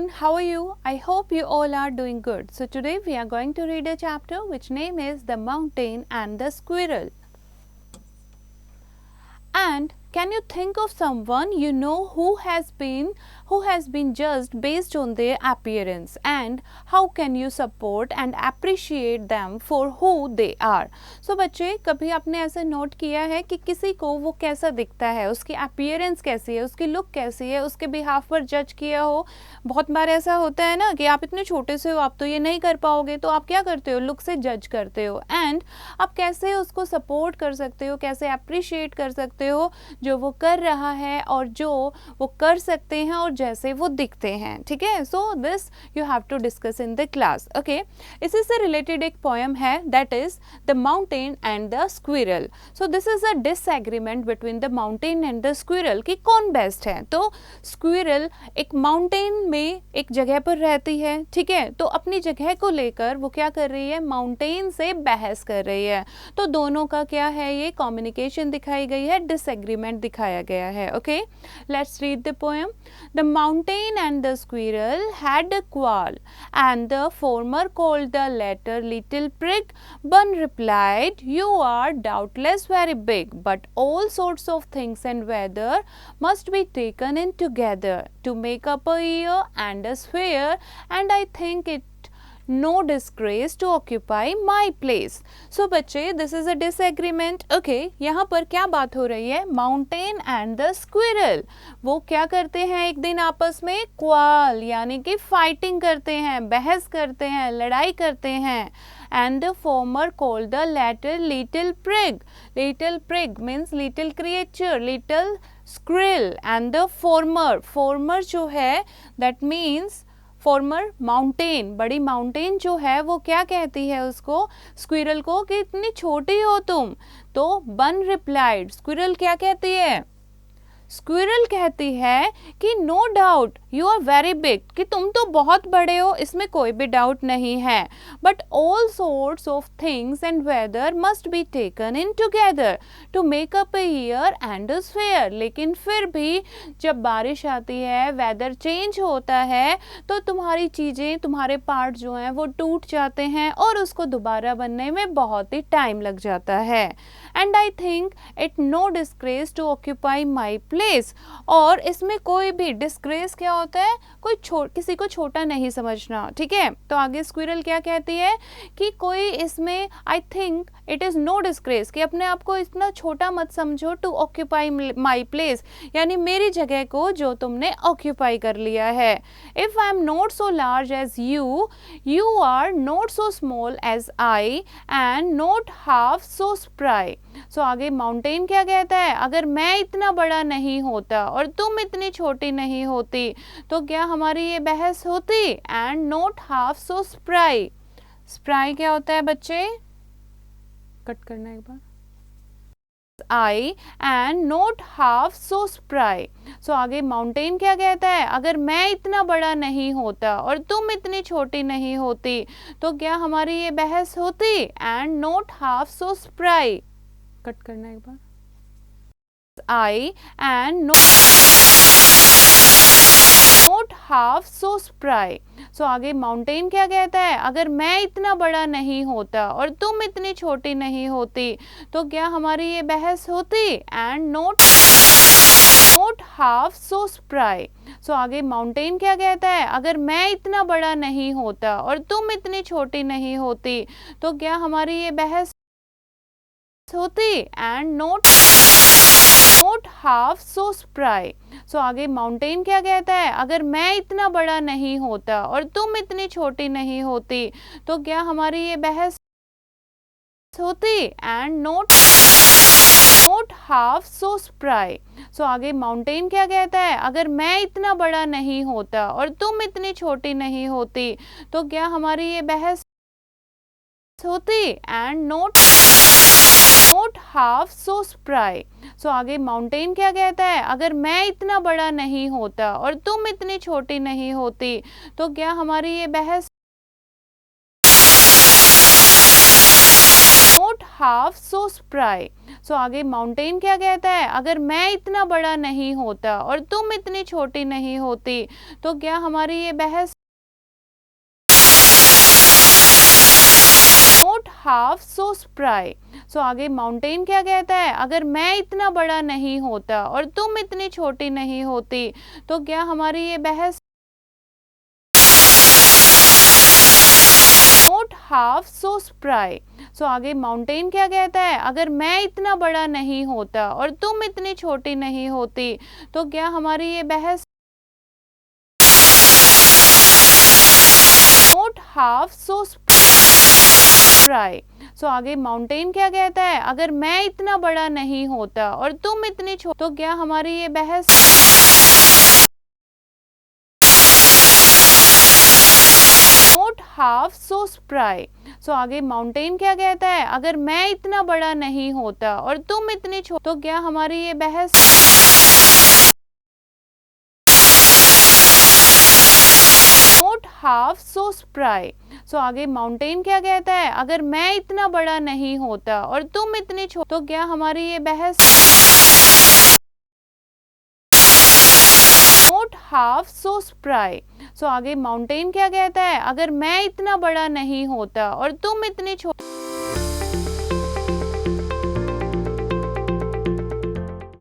everyone, how are you? I hope you all are doing good. So today we are going to read a chapter which name is The Mountain and the Squirrel. And can you think of someone you know who has been judged based on their appearance, and how can you support and appreciate them for who they are? So बच्चे, कभी आपने ऐसे note किया है कि किसी को वो कैसा दिखता है, उसकी अपीयरेंस कैसी है, उसकी लुक कैसी है, उसके बिहाफ पर जज किया हो? बहुत बार ऐसा होता है ना कि आप इतने छोटे से हो, आप तो ये नहीं कर पाओगे, तो आप क्या करते हो, लुक से जज करते हो। एंड आप कैसे उसको सपोर्ट कर सकते हो, कैसे अप्रिशिएट कर सकते हो जो वो कर रहा है और जो वो कर सकते हैं और जैसे वो दिखते हैं। ठीक है, so this you have to discuss in the class. Okay, इसी से रिलेटेड एक पोएम है, that is the mountain and the squirrel. So this is a disagreement between the mountain and the squirrel कि कौन बेस्ट है। तो squirrel एक mountain में एक जगह पर रहती है, ठीक है, तो अपनी जगह को लेकर वो क्या कर रही है, माउंटेन से बहस कर रही है। तो दोनों का क्या है, ये कम्युनिकेशन दिखाई गई है, डिसएग्रीमेंट दिखाया गया है। Okay, let's read the poem. The mountain and the squirrel had a quarrel, and the former called the latter little prig. One replied, "You are doubtless very big, but all sorts of things and weather must be taken in together to make up a year and a sphere, and I think it no disgrace to occupy my place." So बच्चे, this is a disagreement. Okay, यहाँ पर क्या बात हो रही है, mountain and the squirrel वो क्या करते हैं, एक दिन आपस में क्वाल यानी कि फाइटिंग करते हैं, बहस करते हैं, लड़ाई करते हैं। And the former called the latter little prig. Little prig means little creature, little squirrel. And the former जो है दैट मीन्स फॉर्मर माउंटेन, बड़ी माउंटेन जो है वो क्या कहती है उसको, स्क्विरल को, कि इतनी छोटी हो तुम। तो बन रिप्लाइड, स्क्विरल क्या कहती है, स्क्विरल कहती है कि no doubt you are very big, कि तुम तो बहुत बड़े हो, इसमें कोई भी डाउट नहीं है। But all sorts of things and weather must be taken in together to make up a year and a sphere. लेकिन फिर भी जब बारिश आती है, वेदर चेंज होता है, तो तुम्हारी चीज़ें, तुम्हारे पार्ट जो हैं वो टूट जाते हैं और उसको दोबारा बनने में बहुत ही टाइम लग जाता है। And I think it no disgrace to occupy my place. और इसमें कोई भी डिस्ग्रेस क्या होता है, कोई किसी को छोटा नहीं समझना। ठीक है, तो आगे स्क्विरल क्या कहती है कि कोई इसमें, I think it is no disgrace, कि अपने आप को इतना छोटा मत समझो, टू ऑक्यूपाई माई प्लेस यानी मेरी जगह को जो तुमने ऑक्यूपाई कर लिया है। If I am not so large as you, you are not so small as I, and not half so spry. So आगे माउंटेन क्या कहता है, अगर मैं इतना बड़ा नहीं होता और तुम इतनी छोटी नहीं होती तो क्या हमारी ये बहस होती। And not half so spry, spry क्या होता है बच्चे, कट करना एक बार, I and not half so spry. So आगे माउंटेन क्या कहता है, अगर मैं इतना बड़ा नहीं होता और तुम इतनी छोटी नहीं होती तो क्या हमारी ये बहस होती। And not half so spry, cut करना एक बार, I and not half so spry. So आगे माउंटेन क्या कहता है, अगर मैं इतना बड़ा नहीं होता और तुम इतनी छोटी नहीं होती तो क्या हमारी ये बहस होती। And not half so spry. So आगे माउंटेन क्या कहता है, अगर मैं इतना बड़ा नहीं होता और तुम इतनी छोटी नहीं होती तो क्या हमारी ये बहस होती। And not half so spry. So आगे माउंटेन क्या कहता है, अगर मैं इतना बड़ा नहीं होता और तुम इतनी छोटी नहीं होती तो क्या हमारी ये बहस होती। And not half so spry. So आगे माउंटेन क्या कहता है, अगर मैं इतना बड़ा नहीं होता और तुम इतनी छोटी नहीं होती तो क्या हमारी ये बहस होती। And not half so spry. So आगे माउंटेन क्या कहता है, अगर मैं इतना बड़ा नहीं होता और तुम इतनी छोटी नहीं होती तो क्या हमारी ये बहस होती। And not half so spry. So आगे माउंटेन क्या कहता है, अगर मैं इतना बड़ा नहीं होता और तुम इतनी छोटी नहीं होती तो क्या हमारी ये बहस होती। And not half so spry. So आगे माउंटेन क्या कहता है, अगर मैं इतना बड़ा नहीं होता और तुम इतनी छोटी नहीं होती तो क्या हमारी ये बहस not half so spry. So आगे माउंटेन क्या कहता है, अगर मैं इतना बड़ा नहीं होता और तुम इतनी छोटी नहीं होती तो क्या हमारी ये बहस। Not half so spry. So आगे माउंटेन क्या कहता है, अगर मैं इतना बड़ा नहीं होता और तुम इतनी छोटी नहीं होती तो क्या हमारी ये बहस। Not half so spry. So आगे माउंटेन क्या कहता है, अगर मैं इतना बड़ा नहीं होता और तुम इतनी छोटी नहीं होती तो क्या हमारी ये बहस। Not half so spry. So आगे माउंटेन क्या कहता है, अगर मैं इतना बड़ा नहीं होता और तुम इतनी छोटी तो क्या हमारी ये बहस। Not half so spry. So आगे माउंटेन क्या कहता है, अगर मैं इतना बड़ा नहीं होता और तुम इतनी छोटी तो क्या हमारी ये बहस। Not half so spry. So आगे माउंटेन क्या कहता है, अगर मैं इतना बड़ा नहीं होता और तुम इतनी छोटी तो क्या हमारी ये बहस। Not half so spry. So आगे माउंटेन क्या कहता है, अगर मैं इतना बड़ा नहीं होता और तुम इतनी छोटी